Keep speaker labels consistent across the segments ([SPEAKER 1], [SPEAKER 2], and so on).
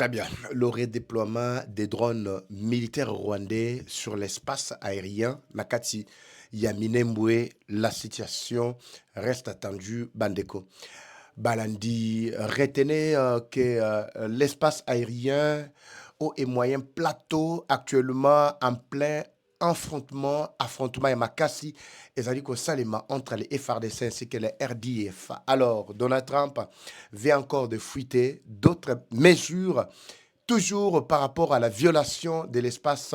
[SPEAKER 1] Très bien. Le redéploiement des drones militaires rwandais sur l'espace aérien, Nakati Yaminembwe, la situation reste attendue, Bandeko. Balandi, retenez que l'espace aérien, haut et moyen plateau, actuellement en plein affrontement et makasi, et ça dit que Salima entre les FRDC ainsi que les RDF. Alors, Donald Trump vient encore de fuiter d'autres mesures, toujours par rapport à la violation de l'espace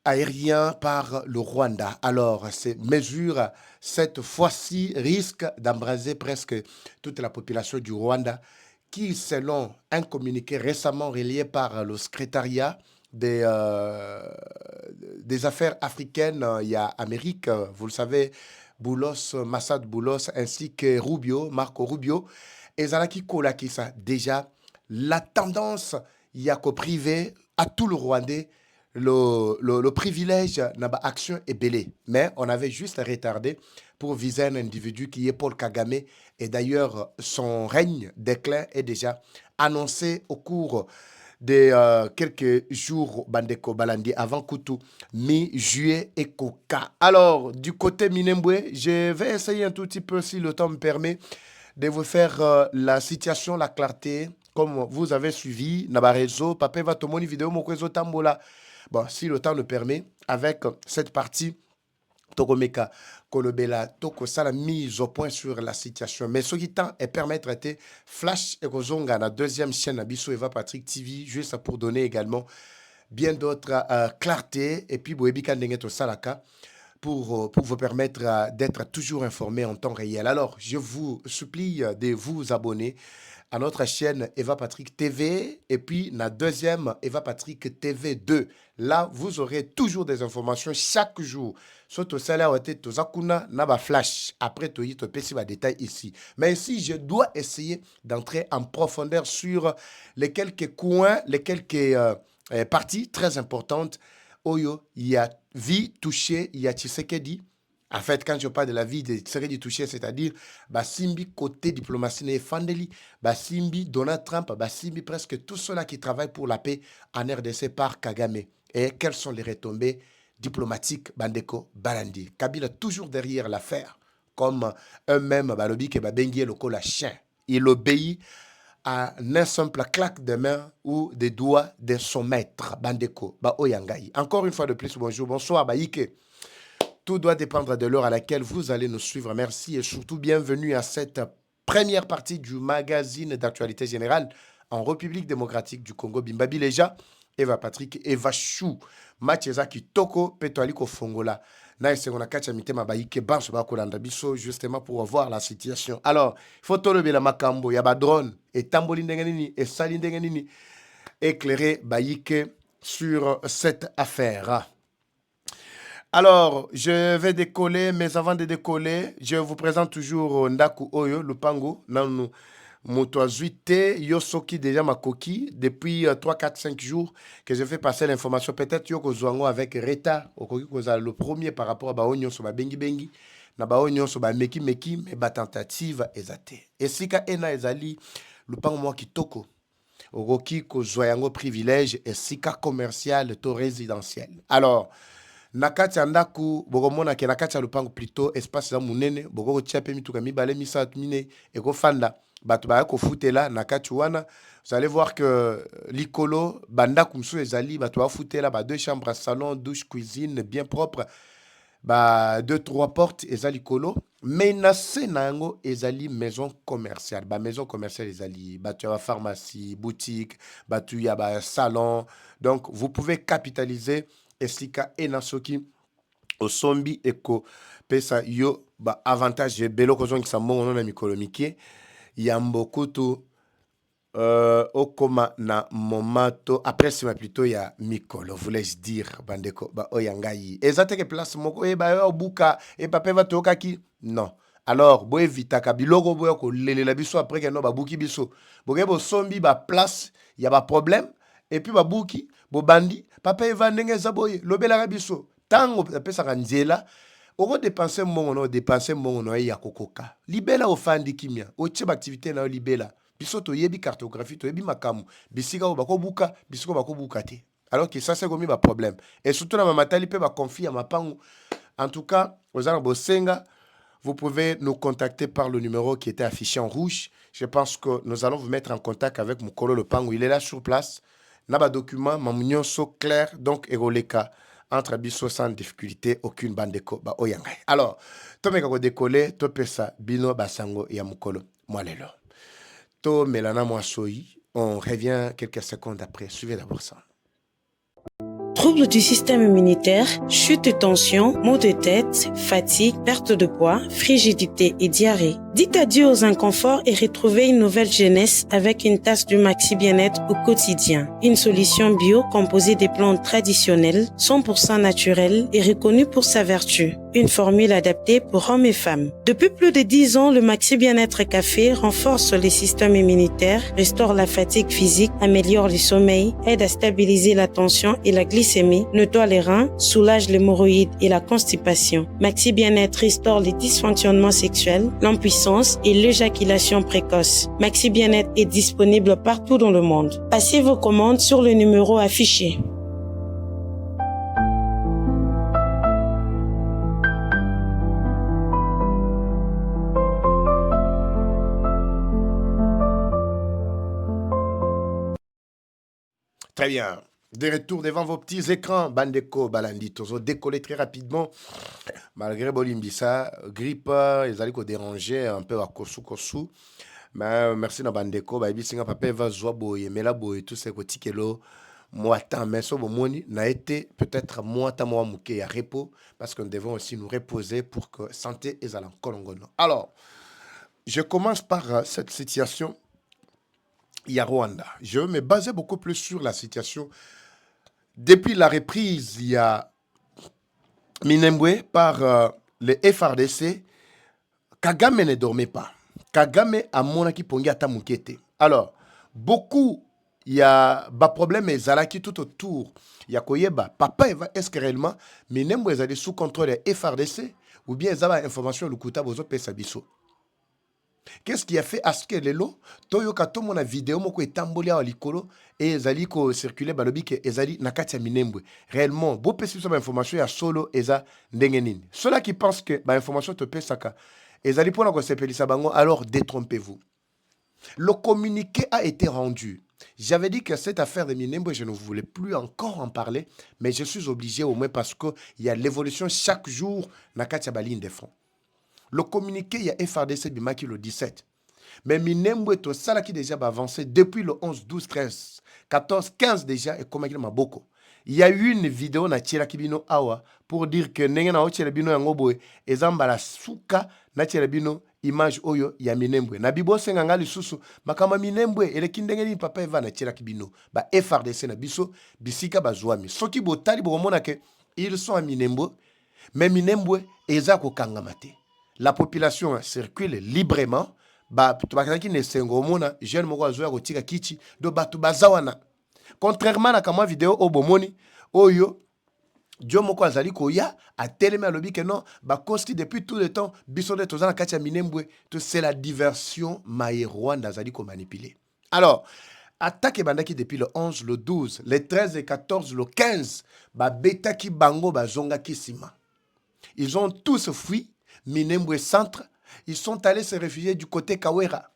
[SPEAKER 1] aérien par le Rwanda. Alors, ces mesures, cette fois-ci, risquent d'embraser presque toute la population du Rwanda, qui, selon un communiqué récemment relié par le secrétariat des affaires africaines, il y a Amérique, vous le savez, Boulos, Massad Boulos, ainsi que Rubio, Marco Rubio, et Zalaki Kolakisa. Déjà, la tendance, il y a qu'au privé, à tout le Rwandais, le privilège n'a pas action est belé. Mais on avait juste retardé pour viser un individu qui est Paul Kagame. Et d'ailleurs, son règne déclin est déjà annoncé au cours de quelques jours, Bandeko Balandi, avant Koutou, mi-juillet et Koka. Alors, du côté Minembwe, je vais essayer un tout petit peu, si le temps me permet, de vous faire la situation, la clarté, comme vous avez suivi, Nabarezo, Papa va tomoni vidéo, Mokwezo Tambola. Bon, si le temps le permet, avec cette partie, Togomeka, Kolobela, Toko, ça la mise au point sur la situation. Mais ce qui tend est permettre de Flash et Kozonga, la deuxième chaîne, Abisso Eva Patrick TV, juste pour donner également bien d'autres clartés. Et puis, Boebika Ndengeto Salaka, pour vous permettre d'être toujours informé en temps réel. Alors, je vous supplie de vous abonner à notre chaîne Eva Patrick TV et puis la deuxième Eva Patrick TV 2. Là, vous aurez toujours des informations chaque jour. Surtout celle-là, naba flash. Après, tu as petit détail ici. Mais ici, je dois essayer d'entrer en profondeur sur les quelques coins, les quelques parties très importantes. Oyo, il y a vie touchée, il y a Tshisekedi. En fait, quand je parle de la vie de Tshisekedi touché, c'est-à-dire Simbi côté diplomatie et Fandeli, Simbi Donald Trump, Simbi presque tous ceux-là qui travaillent pour la paix en RDC par Kagame. Et quelles sont les retombées diplomatiques, Bandeko Balandi. Kabila toujours derrière l'affaire, comme eux-mêmes, Balobi, qui Bengi le la chien. Il obéit à un simple claque de main ou des doigts de son maître, Bandeko, Oyangai. Encore une fois de plus, bonjour, bonsoir, Ike. Tout doit dépendre de l'heure à laquelle vous allez nous suivre. Merci et surtout bienvenue à cette première partie du magazine d'actualité générale en République démocratique du Congo. Bimbabi Leja, Eva Patrick, Eva Chou, Macheza Kitoko, Petoaliko Fongola. Justement pour voir la situation. Alors, il faut tout le makambo, il y a drone, et tamboli ndenganini, et sali ndenganini, éclairer Baïke sur cette affaire. Alors, je vais décoller, mais avant de décoller, je vous présente toujours Ndaku Oyo, Lupango, Nanu Motoazuite, Yosoki déjà ma coquille, depuis 3, 4, 5 jours que je fais passer l'information. Peut-être Yoko Zouango avec Reta, le premier par rapport à Baonyo sur Bengi Bengi, na Baonyo sur Meki Meki, mais ba tentative ezate. Et sika ena ezali, Lupango moi kitoko. Okoki Kozouango privilège et sika commercial to résidentiel. Alors, nakati ya ndaku bokomona ke nakati ya lupango plutôt espace za munene boko tia pe mituka mibale misatu mine ekofanda bato ba kofutela nakati wana. Vous allez voir que likolo bandaku msu ezali bato ba futela ba deux chambres, salon, douche, cuisine bien propre, ba deux trois portes ezali likolo, mais na se na yango ezali maison commerciale, ba maison commerciale ezali bato ya pharmacie, boutique, bato ya ba salon. Donc vous pouvez capitaliser esika enasoki osombi eko pesa yo ba avantage belo kozongisa mbongo na mikolo mike ya mbokutu okoma na momato après sima plutôt ya mikolo, voulais-je dire bandeko ba oyangai ezateke place moko e ba yo buka e pape va tokaki non. Alors boye vitaka biloko boye ko lelela biso après que no ba buki biso boke bo sombi ba place ya ba problème et puis ba buki bo bandi papa eva ndenge zaboye lobela biso tango pesa nzela oko dépenser mbongo no ya kokoka libela ofandi kimia otie ba activité na libela biso toyebi cartographie toyebi makamu bisika o bakobuka bisiko bakobuka te. Alors que ça c'est comme un problème et surtout na mamatali pe ba confie à mapangu. En tout cas aux Bosenga, vous pouvez nous contacter par le numéro qui était affiché en rouge. Je pense que nous allons vous mettre en contact avec Mukolo Le Pangu. Il est là sur place. Naba document, mamunyon so clair, donc Eroleka. Entre biso sans difficulté, aucune bande de ko, ba oyangay. Alors, to meka ko décoller, to pesa bino basango ya Mukolo. Moi lelo. To melana moi soyi. On revient quelques secondes après. Suivez d'abord ça.
[SPEAKER 2] Troubles du système immunitaire, chute de tension, maux de tête, fatigue, perte de poids, frigidité et diarrhée. Dites adieu aux inconforts et retrouvez une nouvelle jeunesse avec une tasse du Maxi Bien-être au quotidien. Une solution bio composée des plantes traditionnelles, 100% naturelles et reconnue pour sa vertu. Une formule adaptée pour hommes et femmes. Depuis plus de 10 ans, le Maxi Bien-être Café renforce le système immunitaire, restaure la fatigue physique, améliore le sommeil, aide à stabiliser la tension et la glycémie, nettoie les reins, soulage l'hémorroïde et la constipation. Maxi Bien-être restaure les dysfonctionnements sexuels, l'impuissance et l'éjaculation précoce. Maxi Bien-être est disponible partout dans le monde. Passez vos commandes sur le numéro affiché.
[SPEAKER 1] Très bien. De retour devant vos petits écrans, Bandeko, Balandi, Tozo, décoller très rapidement. Malgré Bolimbisa, grippe, ils allaient déranger un peu à Kosu. Mais merci na Bandeko, Baby Singa Papa va Zoabo, Mela Boy, tout ce que Tikelo, moi, tant, mais ça, Moni, n'a été peut-être moi, tant, moi, Mouké, à repos, parce que nous devons aussi nous reposer pour que santé est à l'encolongono. Alors, je commence par cette situation. Il y a Rwanda. Je me basais beaucoup plus sur la situation. Depuis la reprise, il y a Minembwe par le FRDC. Kagame ne dormait pas. Kagame a monaki pongi ata mukete. Alors, beaucoup, il y a des problèmes et zalaki tout autour. Il y a koyeba. Papa, est-ce que réellement Minembwe est sous contrôle de FRDC ou bien ils ont information le kuta bozo pesa biso? Qu'est-ce qui a fait à ce que les lots, Toyoka tomo na vidéo moko etambolia wa likolo et ezali ko circuler balobi ke ezali nakati ya Minembwe. Réellement, beau pesi sur information ya solo eza ndenge nini. Ceux-là qui pensent que ba information te pesaka ezali pona ko sepelisa bango, alors détrompez-vous. Le communiqué a été rendu. J'avais dit que cette affaire de Minembwe, je ne voulais plus encore en parler, mais je suis obligé au moins parce que il y a l'évolution chaque jour nakati ya baline de front. Le communiqué, il y a FRDC Bimaki le 17. Mais Minembwe, tout ça qui déjà va avancer depuis le 11, 12, 13, 14, 15 déjà, et comme il y a beaucoup. Il y a eu une vidéo na Tchela Kibino Awa pour dire que Nengen na Tchela Bino Yangoboe, et Zambala Souka na Tchela Bino image Oyo ya Minembwe. Na Bibo Senganga Lisusu, Makama Minembwe, et le Kindengeni Papa Eva na Tchela Kibino, ba FRDC na Biso, Bisika Bazouami. Soki Botali Boromona que ils sont à Minembwe, mais Minembwe, Ezako Kangamate. La population circule librement. Contrairement à la vidéo Obomoni, Oyo, Dieu moko azali koya a tellement lobby que non, kosti depuis tout le temps, bisonde tozana katia Minembwe, c'est la diversion maye Rwanda zali ko manipuler. Alors, attaque bandaki depuis le 11, le 12, le 13, le 14, le 15, betaki bango zonga kisima. Ils ont tous fui Minembwe centre, ils sont allés se réfugier du côté Kawera.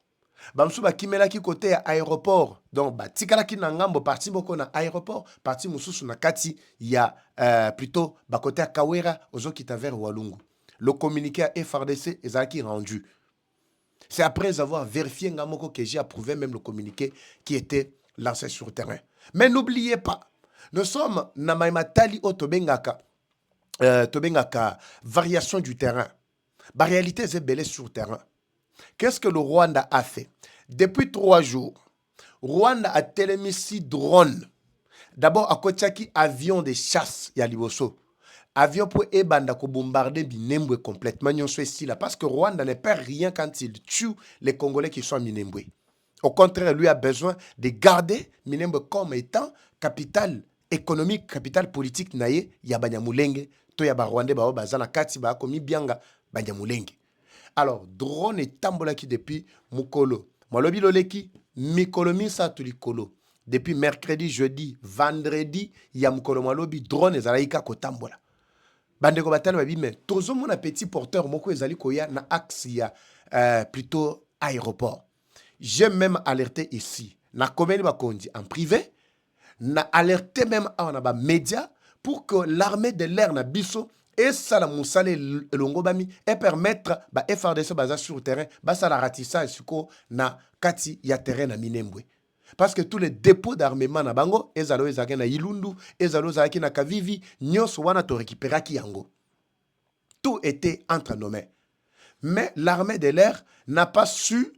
[SPEAKER 1] Bamsou bakimela ki côté aéroport. Donc tikala ki na ngambo parti boko na aéroport, parti mususu na kati ya plutôt côté Kawera ozo kita vers Walungu. Le communiqué à FRDC est rendu. C'est après avoir vérifié ngamoko que j'ai approuvé même le communiqué qui était lancé sur le terrain. Mais n'oubliez pas, nous sommes na maimatali otobengaka variation du terrain. La réalité, c'est belé sur le terrain. Qu'est-ce que le Rwanda a fait? Depuis 3 jours, Rwanda a télémis 6 drones. D'abord, à Kotiaki, avion de chasse, il y a Liboso. Avion pour Ebanda ko bombarder Minembwe complètement. Parce que Rwanda ne perd rien quand il tue les Congolais qui sont à Minembwe. Au contraire, lui a besoin de garder Minembwe comme étant capitale économique, capitale politique. Naye, ya Banyamulenge, to ya Rwanda, bazana kati ba komi bianga. Alors, drone et tambolaki depuis Mukolo. Malobi loleki, mikolo misatu likolo. Depuis mercredi, jeudi, vendredi, ya mukolo malobi drone ezalaika kotambola. Bandeko batala babi mais tozo mon petit porteur moko ezali koya na axe ya plutôt aéroport. J'ai même alerté ici. Na komeni bakonzi en privé, na alerté même à ba média pour que l'armée de l'air na biso et ça la musale longo bami et permettre ba FRDC baza sur le terrain ba ça la ratissage suko na kati ya terrain na Minembwe. Parce que tous les dépôts d'armement na bango ezalo ezaki na Ilundu, ezalo ezaki na Kavivi, nyos wana to récupéraki yango. Tout était entre nos mains. Mais l'armée de l'air n'a pas su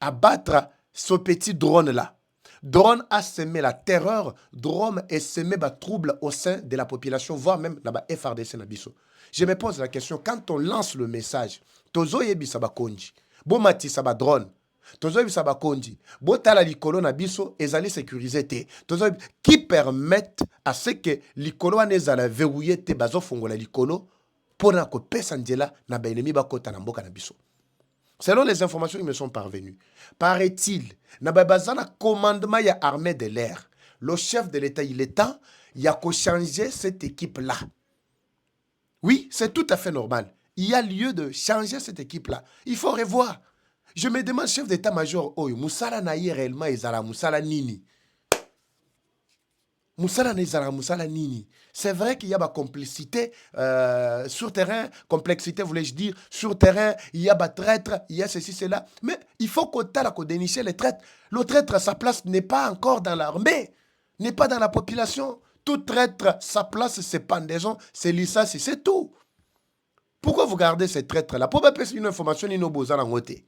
[SPEAKER 1] abattre ce petit drone-là. Drone a semé la terreur, drone a semé le trouble au sein de la population, voire même la FRDC Nabiso. Je me pose la question, quand on lance le message, tozo yebi saba konji, bo mati saba drone, tozo yebi saba konji, bo tala likolo Nabiso ezali sécurisé te, tozo yebi, qui permettent à ce que likolo anezala verrouillé te bazo fongola likolo, pour que pesa ndela na ba ennemi ba kota na mboka na biso. Selon les informations qui me sont parvenues, paraît-il, na ba bazana commandement ya armée de l'air, le chef de l'État, il est temps, il y a qu'à changer cette équipe-là. Oui, c'est tout à fait normal. Il y a lieu de changer cette équipe-là. Il faut revoir. Je me demande, chef d'état-major, oh, Moussala naïe réellement, Izala Moussala Nini. Moussala Nezara, Moussala Nini. C'est vrai qu'il y a ma complicité sur terrain, complexité voulais-je dire, sur terrain, il y a des traîtres, il y a ceci, cela. Mais il faut qu'on dénicher les traîtres. Le traître, sa place n'est pas encore dans l'armée, n'est pas dans la population. Tout traître, sa place, c'est pendaison, c'est lissas, c'est tout. Pourquoi vous gardez ces traîtres-là? Pourquoi pas une information, ni nos beaux-arts en côté?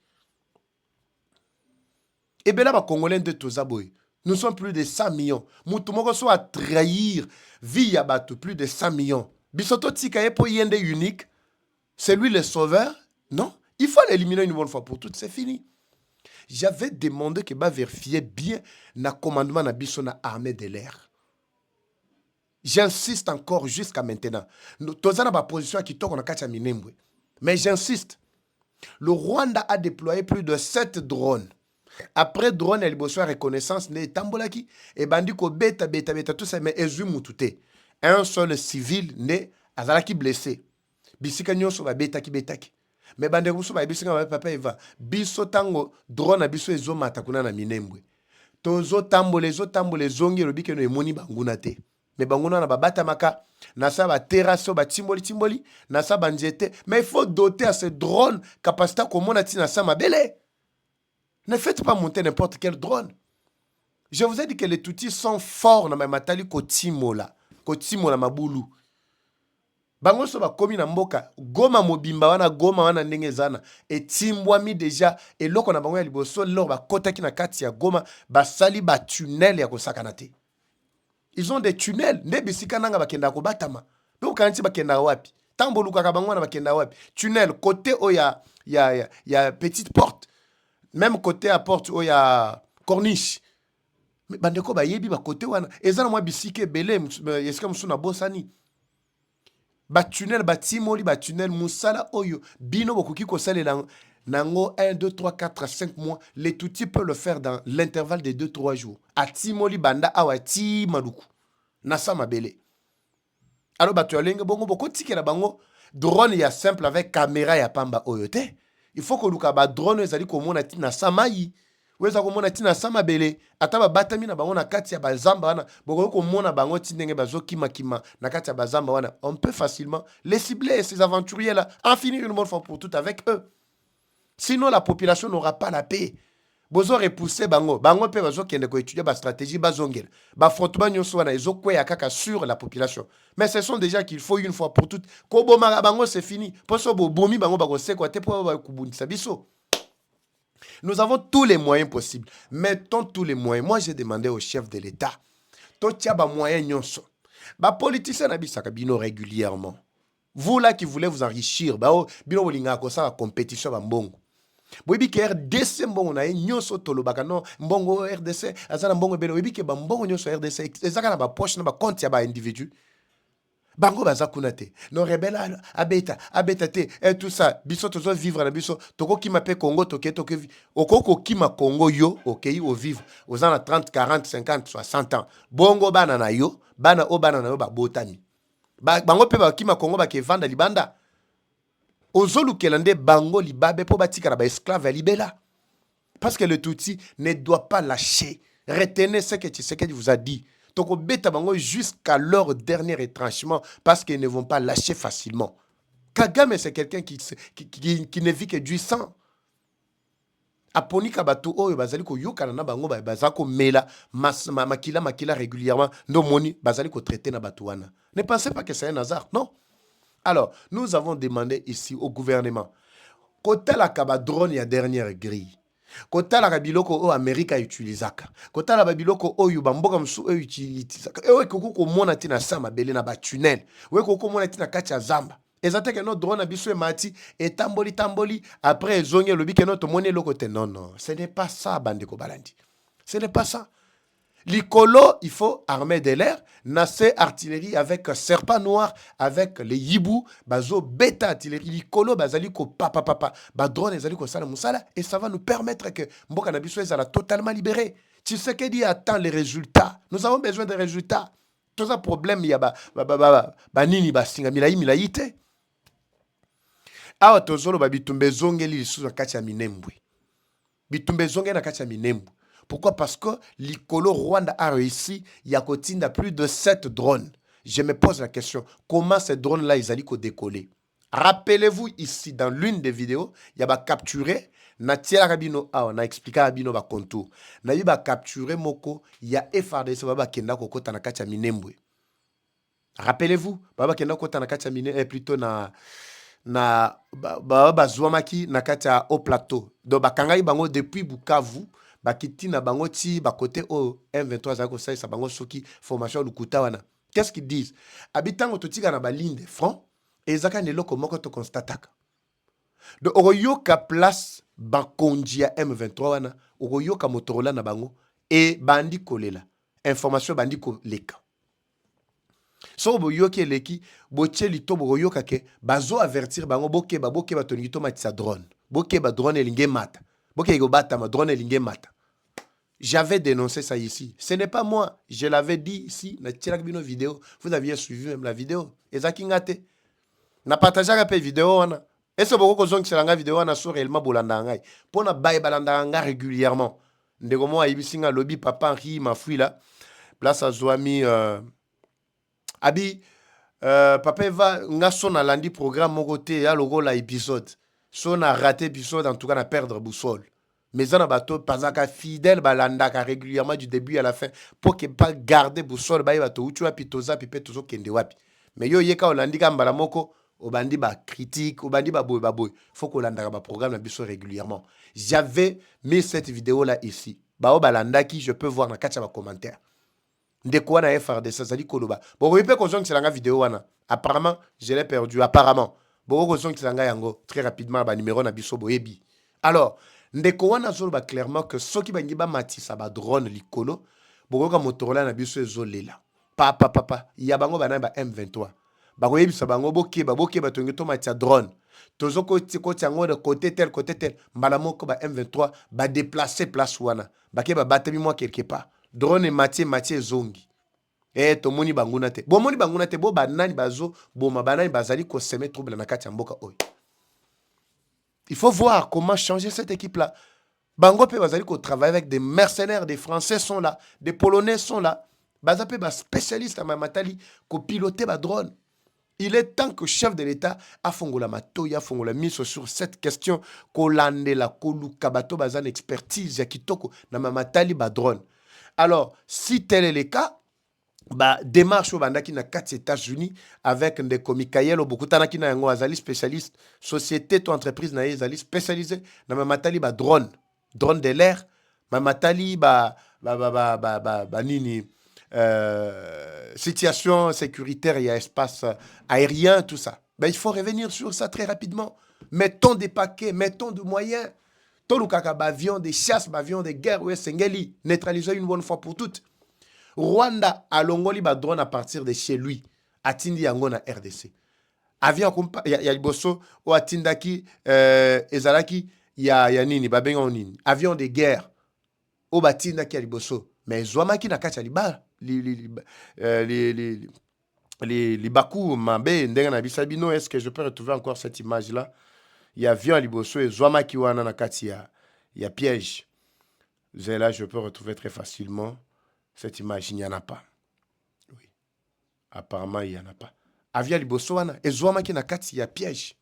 [SPEAKER 1] Et bien là, les Congolais de Tozaboy. Nous sommes plus de 100 millions. Moutoumoko soit à trahir via Batou plus de 100 millions. Bisoto Tikaye pour Yende unique. C'est lui le sauveur? Non. Il faut l'éliminer une bonne fois pour toutes. C'est fini. J'avais demandé que va vérifier bien le commandement de la armée de l'air. J'insiste encore jusqu'à maintenant. Nous avons ma position qui tourne en Minembwe. Mais j'insiste. Le Rwanda a déployé plus de 7 drones. Après drone et liboso reconnaissance ne tambolaki et bandiko beta tout ça mais ezumu touté un seul civil ne azalaki blessé bisika nyonso ba beta ki mais bandeko so ba bisika ba papa eva biso tango drone na biso ezomata kuna na Minembwe tozo tambole zongi lobike no emoni banguna te mais banguna na babata maka na sa ba terrasse ba timboli na sa banjete mais il faut doter à ce drone capacité comme on a tina sa mabele. Ne faites pas monter n'importe quel drone. Je vous ai dit que les outils sont forts dans ma matali kotimo la mabulu. Bango so ba komi na mboka, goma mobimba wana ndenge zana et timbwami déjà et loko na bango ya liboso lor ba kotaki na kati ya goma ba sali ba tunnel ya kosakana te. Ils ont des tunnels, ne bisika nanga bakenda ko batama. Be ukanti bakenda wapi? Tamboluka ka bango na bakenda wapi? Tunnel côté o ya petite porte. Même côté à porte où il y a corniche. Mais bandeko ba yebi ba côté wana ezana moi bisike belé eska musuna bosani. Ba tunnel ba timoli ba tunnel musala oyo bino bokuki ko salela nango 1 2 3 4 5 mois les touti peut le faire dans l'intervalle de 2 3 jours. A timoli banda awati maluku. Nasa mabele. Alors ba tu alenge bongo boko tikela bango drone ya simple avec caméra ya pamba oyo te. Il faut que luka ba drone ezali komona tina samayi weza komona tina samabele ata ba batami na bango na kati ya bazamba wana boko komona bango tinenge bazo kima na kati ya bazamba wana on peut facilement les cibler ces aventuriers là en finir une bonne fois pour toutes avec eux. Sinon la population n'aura pas la paix. Bozo repousser bango pe bazo kende ko étudier ba stratégie bazongel ba affrontement nyonso wana ezo kweya kaka sur la population. Mais ce sont déjà qu'il faut une fois pour toutes ko bomaka bango c'est fini. Poso bo bomi bango ba ko sekwa te po ba kubundisa biso. Nous avons tous les moyens possibles. Mettons tous les moyens. Moi j'ai demandé au chef de l'État to tia ba moyens nyonso. Ba politicien na bisaka bino régulièrement. Vous là qui voulez vous enrichir ba bino bolinga ko sa compétition ba mbongo. Boibi ke RDC mbongo na nyonso tolobaka non mbongo RDC azana mbongo belo boibi ke ba mbongo nyonso RDC ezaka na ba poche na ba compte ya ba individu Bango baza kuna te. Non rebelle abeta te et tout ça. Biso tozo vivre na biso. Toko kima pe Congo toke okoko kima Congo yo okei o vivre. Ozana 30, 40, 50, 60 ans. Bongo bana na yo, bana na yo ba botami. Bango pe ba kima Congo ba ke vanda libanda. Ozolu kelande bango libabe po batika na ba esclave libela. Parce que le Tutsi ne doit pas lâcher. Retenez ce que Tshisekedi vous a dit. Toko beta bango jusqu'à leur dernier retranchement parce qu'ils ne vont pas lâcher facilement. Kagame, c'est quelqu'un qui ne vit que du sang. Aponika bato oyo bazali ko yokana na bango bazako mela makila régulièrement ndo moni bazali ko traiter na bato wana. Ne pensez pas que c'est un hasard, non. Alors, nous avons demandé ici au gouvernement kotala kaba drone ya dernière grille. Kotala kabiloko o Amerika utilizaka. Kotala babiloko o yubamboka msu o utilizaka. Ewe koko mona tina sama bele na ba tunnel. Ewe koko mona tina kacha zamba. Ezate que notre drone abiso mati et tamboli après zonye lobi que notre monnaie le côté non, ce n'est pas ça bandeko balandi. Ce n'est pas ça. L'icolo, il faut armer de l'air, nasser artillerie avec serpent noir, avec les hibou, bazo bêta artillerie, l'icolo, bazaliko papa, drone ezaliko sala musala, et ça va nous permettre que Mboka Nabiso ezala totalement libéré. Tu sais qu'il attend les résultats. Nous avons besoin de résultats. Tout ça problème, il y a nini basinga milaïte. Awa tozolo bitumbe zongeli lisusu kati ya minembwe. Bitumbe zonge na kati ya minembwe. Pourquoi? Parce que l'Icolo Rwanda a réussi, il y a plus de 7 drones. Je me pose la question, comment ces drones-là, ils allaient décoller? Rappelez-vous ici, dans l'une des vidéos, il y a capturé, on a expliqué à Bino contour. On a capturé Moko, il y a FRDC, Kenda Kokota na kacha minembwe. Rappelez-vous, Baba Kenda Kokota na kacha minembwe, plutôt na Zouamaki na kacha au plateau. Donc, Bakangai Bango depuis Bukavu, bakiti na bango ti bakote o M23 zako sai sa bango soki formation lukuta wana. Qu'est-ce qu'ils disent? Habitango totika na ba ligne de front ezaka neloko moko to constataka. De oroyoka place bakonjia M23 wana, oroyoka Motorola na bango e bandi kolela. Information bandi koleka. So boyoki eleki boche lito boyoka ke bazo avertir bango bokeba tonito matisa drone. Bokeba drone elinge mata. Bokeba bata ma drone elinge mata. J'avais dénoncé ça ici. Ce n'est pas moi. Je l'avais dit ici. Vidéo. Vous aviez suivi même la vidéo. Et ça qui ngate. Na partagé la vidéo. Et c'est beaucoup de gens qui vidéo sur réellement bolandangay. Pour na baye balandanga régulièrement. Ndeko mo ayibisinga lobby papa Henri ma fui là. Place à Zoami abi papa va nga sona landi programme mon côté ya logo la épisode. Son a raté épisode en tout cas na perdre boussole. Mais on a bateau pasaka fidèle balandaka régulièrement du début à la fin pour que pas garder boussole ba bateau ou tu as pitoza pipe tozo kende wapi. Mais yo yeka olandika mbala moko obandi ba critique obandi ba boy faut que olandaka ba programme na biso régulièrement. J'avais mis cette vidéo là ici. Ba balandaki je peux voir na kacha ba commentaire. Ndeko na FRDC ça dit koloba. Bon ripe ko zonki selanga vidéo wana. Apparemment je l'ai perdu apparemment. Bon ko zonki selanga yango très rapidement ba numéro na biso boyebi. Alors ndeko wana zoloba clairement que soki bangi ba matisa ba drone likolo bokoka Motorola na biso ezolela papa ya bango bana ba M23 bango yebisa bango bokeba tongeto matisa drone tozoko tiko tiango de côté tel mbala moko ba M23 ba déplacer place wana bakeba batemi moi quelque part drone matie zongi to moni banguna te bo moni banguna te bo banani bazo bo mabanani bazali ko semer trouble na kati ya mboka oyo. Il faut voir comment changer cette équipe-là. Bango pe bazali ko travailler avec des mercenaires, des Français sont là, des Polonais sont là. Bazapé ba spécialiste à Mamatali ko piloter ba drone. Il est temps que chef de l'État a fongola matoya fongola mise sur cette question ko lande la kolu kabato bazan expertise ya kitoko na Mamatali ba drone. Alors, si tel est le cas, démarche au bandaki na 4 États-Unis avec des komikayelo beaucoup tanaki na yango azali spécialiste société to entreprise na azali spécialisé na mamatali ba drone de l'air mamatali nini situation sécuritaire et espace aérien tout ça. Il faut revenir sur ça très rapidement. Mettons des paquets, mettons des moyens. Tolukaka avion des chasses, avion de guerre ou sengeli neutraliser une bonne fois pour toutes. Rwanda a longoli ba drone à partir de chez lui. atindi yango na RDC. Avion ya liboso o atindaki ezalaki ya nini babenga nini avion de guerre o batindaki ya liboso mais zwamaki na kati ya libala libaku mabe ndenge na bisabino. Est-ce que je peux retrouver encore cette image là? Il y a avion à liboso et zwamaki wana na kati ya piège. Là je peux retrouver très facilement cette image. Il n'y en a pas. Oui. Apparemment il n'y en a pas. Avion liboso wana ezwamaki na kati ya piège.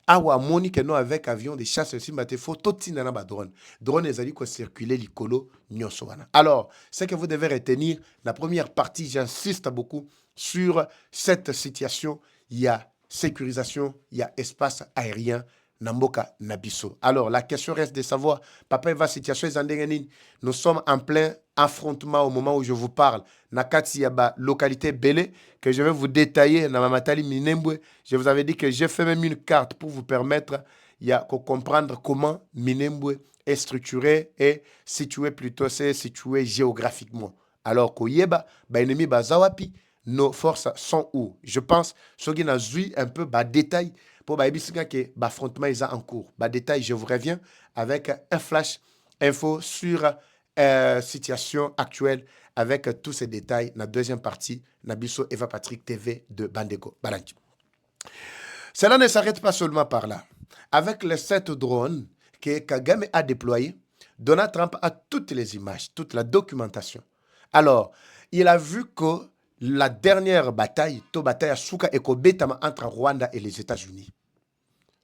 [SPEAKER 1] Awa moni que non avec avion de chasse aussi mate photo tina na ba drone. Drone ezali ko circuler likolo nyonso wana. Alors, ce que vous devez retenir, la première partie, j'insiste beaucoup sur cette situation, il y a sécurisation, il y a espace aérien Namboka Nabiso. Alors, la question reste de savoir, papa va situation nous sommes en plein affrontement au moment où je vous parle. Nakati Yaba, localité Belé, que je vais vous détailler. Namamatali Minembwe, je vous avais dit que j'ai fait même une carte pour vous permettre de comprendre comment Minembwe est structuré et situé plutôt, c'est situé géographiquement. Alors, Koyeba, ennemi Bazawapi, nos forces sont où? Je pense, ce qui n'a un peu bas détail pour que l'affrontement est en cours. Détail, je vous reviens avec un flash info sur situation actuelle avec tous ces détails dans la deuxième partie Nabiso Eva Patrick TV de Bandeko Balanchi. Cela ne s'arrête pas seulement par là. Avec les 7 drones que Kagame a déployés, Donald Trump a toutes les images, toute la documentation. Alors, il a vu que la dernière bataille, bataille à Souka et Kobetama entre Rwanda et les États-Unis.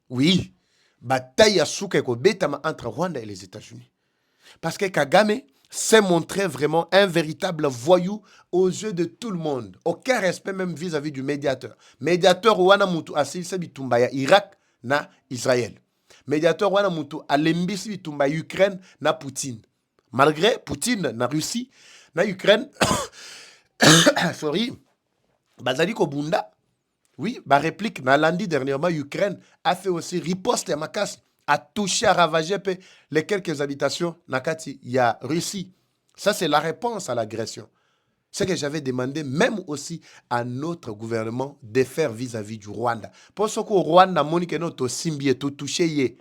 [SPEAKER 1] Oui, bataille à Souka et Kobetama entre Rwanda et les États-Unis. Parce que Kagame s'est montré vraiment un véritable voyou aux yeux de tout le monde. Aucun respect même vis-à-vis du médiateur. Médiateur Wana Moutou Asil Sabitumbaya Irak na Israël. Médiateur Wana Moutou Alembisi Bitumbaya Ukraine na Poutine. Malgré Poutine na Russie, na Ukraine, sorry, Bazali Kobunda, oui, ma réplique, na lundi dernièrement, Ukraine a fait aussi riposte et macasse, a touché, a ravagé les quelques habitations, Nakati, il y a Russie. Ça, c'est la réponse à l'agression. Ce que j'avais demandé même aussi à notre gouvernement de faire vis-à-vis du Rwanda. Pour ce que le Rwanda, Monique, notre Simbi est tout touché,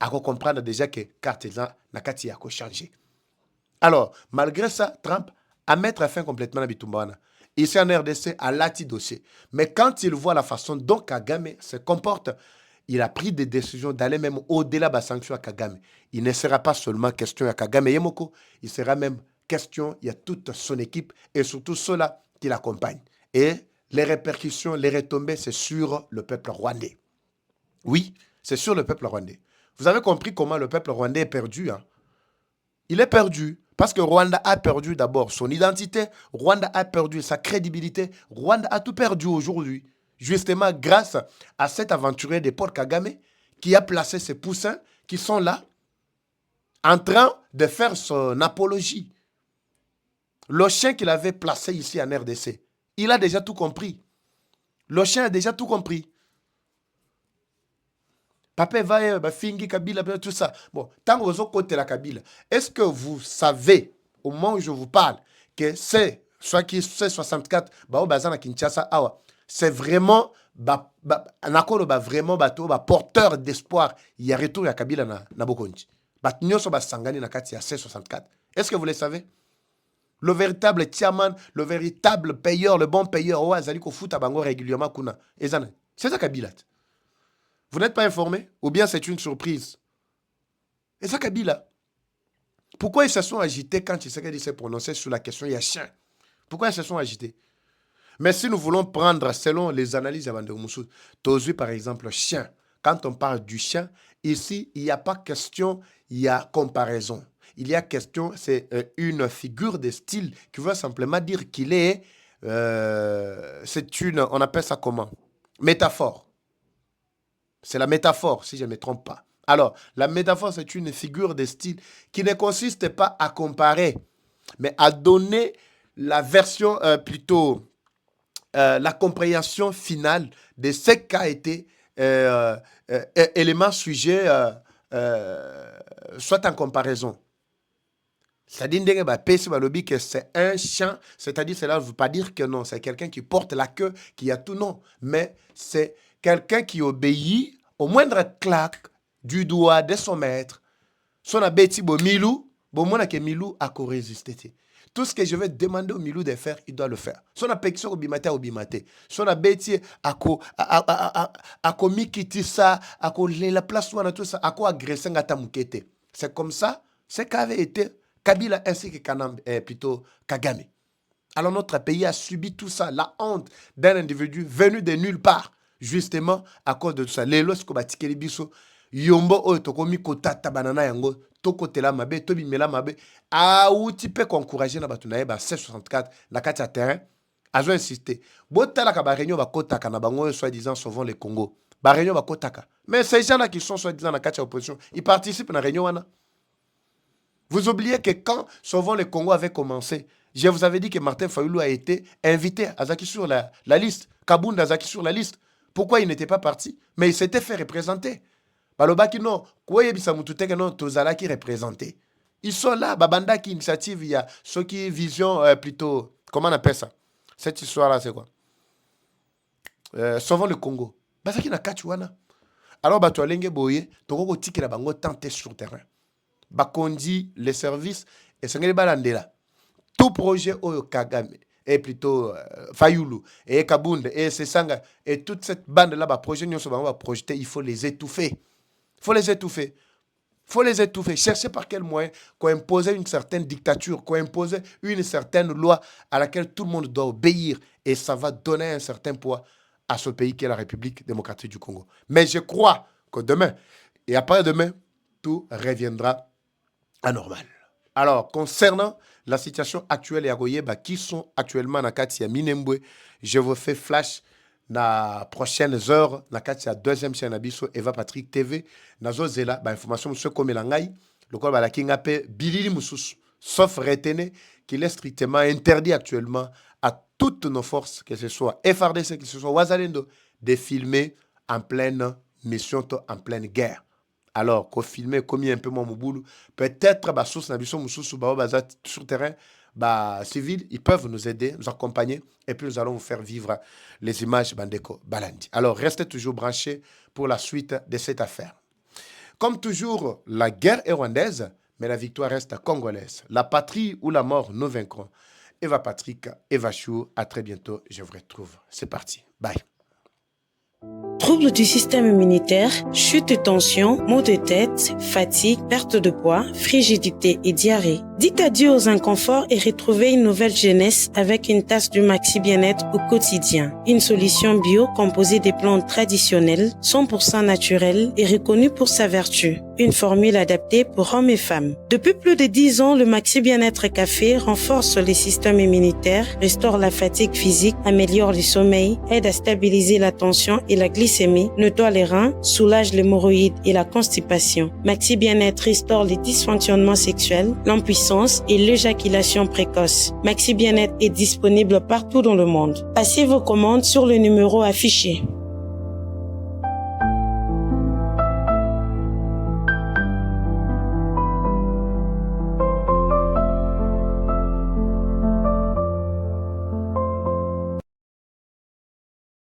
[SPEAKER 1] à comprendre déjà que Cartesan, Nakati a changé. Alors, malgré ça, Trump a mettre fin complètement à Bitumbana. Ici en RDC, à l'ati dossier. Mais quand il voit la façon dont Kagame se comporte, il a pris des décisions d'aller même au-delà de la sanction à Kagame. Il ne sera pas seulement question à Kagame Yemoko, il sera même question, il y a toute son équipe et surtout ceux-là qui l'accompagnent. Et les répercussions, les retombées, c'est sur le peuple rwandais. Oui, c'est sur le peuple rwandais. Vous avez compris comment le peuple rwandais est perdu. Hein? Il est perdu. Parce que Rwanda a perdu d'abord son identité, Rwanda a perdu sa crédibilité, Rwanda a tout perdu aujourd'hui. Justement grâce à cet aventurier de Paul Kagame qui a placé ses poussins qui sont là en train de faire son apologie. Le chien qu'il avait placé ici en RDC, il a déjà tout compris. Le chien a déjà tout compris. Papa va fingi Kabila, tout ça. Bon, tant que vous côté la Kabila, est-ce que vous savez, au moment où je vous parle, que c'est, soit qui c'est 64, c'est vraiment, vraiment porteur d'espoir. Il y a retour à Kabila na Bokonji. Sangani na kati ya C64. Est-ce que vous le savez? Le véritable chairman, le véritable payeur, le bon payeur, régulièrement, c'est ça Kabila. Vous n'êtes pas informé? Ou bien c'est une surprise? Et ça, Kabila. Pourquoi ils se sont agités quand Tshisekedi s'est prononcé sur la question Yachin? Pourquoi ils se sont agités? Mais si nous voulons prendre, selon les analyses de Moussou, Tozu par exemple, chien. Quand on parle du chien, ici, il n'y a pas question, il y a comparaison. Il y a question, c'est une figure de style qui veut simplement dire qu'il est, c'est une, on appelle ça comment? Métaphore. C'est la métaphore, si je ne me trompe pas. Alors, la métaphore, c'est une figure de style qui ne consiste pas à comparer, mais à donner la version, plutôt la compréhension finale de ce qu'a été élément sujet, soit en comparaison. C'est-à-dire que c'est un chien, c'est-à-dire cela ne veut pas dire que non, c'est quelqu'un qui porte la queue, qui a tout, non. Mais c'est quelqu'un qui obéit au moindre claque du doigt de son maître. Son abeti bo milou, bon moi que milou a résister. Tout ce que je vais demander au milou de faire, il doit le faire. Son apexio au bimate. Son abeti ako mikitisa, ako la place où on a tout ça, ako agresser ngata mukete. C'est comme ça, c'est qu'avait été Kabila ainsi que plutôt Kagame. Alors notre pays a subi tout ça, la honte d'un individu venu de nulle part, justement à cause de tout ça. Les lorsqu'on va tirer biso, yombo o tokomi kotata banana yango, toko tela mabe, tobi mela mabe, a ou tu peux encourager na batunaye ba 1664 na kati ya terrain, azo insister. Botala ka ba réunion ba kotaka na bango soi-disant sauvons le Congo. Ba réunion ba kotaka. Mais ces gens là qui sont soi-disant na kati ya opposition, ils participent na réunion wana. Vous oubliez que quand Sauvons le Congo avait commencé, je vous avais dit que Martin Fayulu a été invité à Zaki sur la liste. Kabound a Zaki sur la liste. Pourquoi il n'était pas parti? Mais il s'était fait représenter. Balobaki non, quoi que non, Tozala qui représenté. Ils sont là, Babanda qui initiative, il y a ceux qui vision plutôt, comment on appelle ça? Cette histoire-là, c'est quoi? Sauvons le Congo. Bazaki na kachuana. Alors, Batualenge Boye, Toko Tiki la bango tenté sur terrain. Bakondi les services et c'est balandela. Tout projet au Kagame et plutôt Fayulu et Kabund et Sesanga et toute cette bande là, projet nous va projeter, il faut les étouffer. Faut les étouffer. Chercher par quel moyen qu'on imposer une certaine dictature, qu'on imposer une certaine loi à laquelle tout le monde doit obéir et ça va donner un certain poids à ce pays qui est la République démocratique du Congo. Mais je crois que demain et après-demain, tout reviendra anormal. Alors, concernant la situation actuelle et Agoye, qui sont actuellement dans Katia Minembwe, je vous fais flash dans les prochaines heures, dans Katia deuxième chaîne Abisso, Eva Patrick TV, dans Zozela, information monsieur comme l'angai, le col la kingape Bilili Moussous, sauf retenez qu'il est strictement interdit actuellement à toutes nos forces, que ce soit FRDC, que ce soit Wazalendo, de filmer en pleine mission, en pleine guerre. Alors, qu'on filme comme un peu mon boulot, peut-être bah source na biso mususu ba sur terrain bah civil, ils peuvent nous aider, nous accompagner et puis nous allons vous faire vivre les images Bandeko Balandi. Alors, restez toujours branchés pour la suite de cette affaire. Comme toujours, la guerre est rwandaise, mais la victoire reste congolaise. La patrie ou la mort nous vaincront. Eva Patrick, Eva Chou, à très bientôt, je vous retrouve. C'est parti. Bye.
[SPEAKER 2] Troubles du système immunitaire, chute de tension, maux de tête, fatigue, perte de poids, frigidité et diarrhée. Dites adieu aux inconforts et retrouvez une nouvelle jeunesse avec une tasse du Maxi Bien-être au quotidien. Une solution bio composée des plantes traditionnelles, 100% naturelles et reconnue pour sa vertu. Une formule adaptée pour hommes et femmes. Depuis plus de 10 ans, le Maxi Bien-être Café renforce les systèmes immunitaires, restaure la fatigue physique, améliore le sommeil, aide à stabiliser la tension et la glycémie, nettoie les reins, soulage l'hémorroïde et la constipation. Maxi Bien-être restaure les dysfonctionnements sexuels, l'impuissance et l'éjaculation précoce. Maxi Bien-être est disponible partout dans le monde. Passez vos commandes sur le numéro affiché.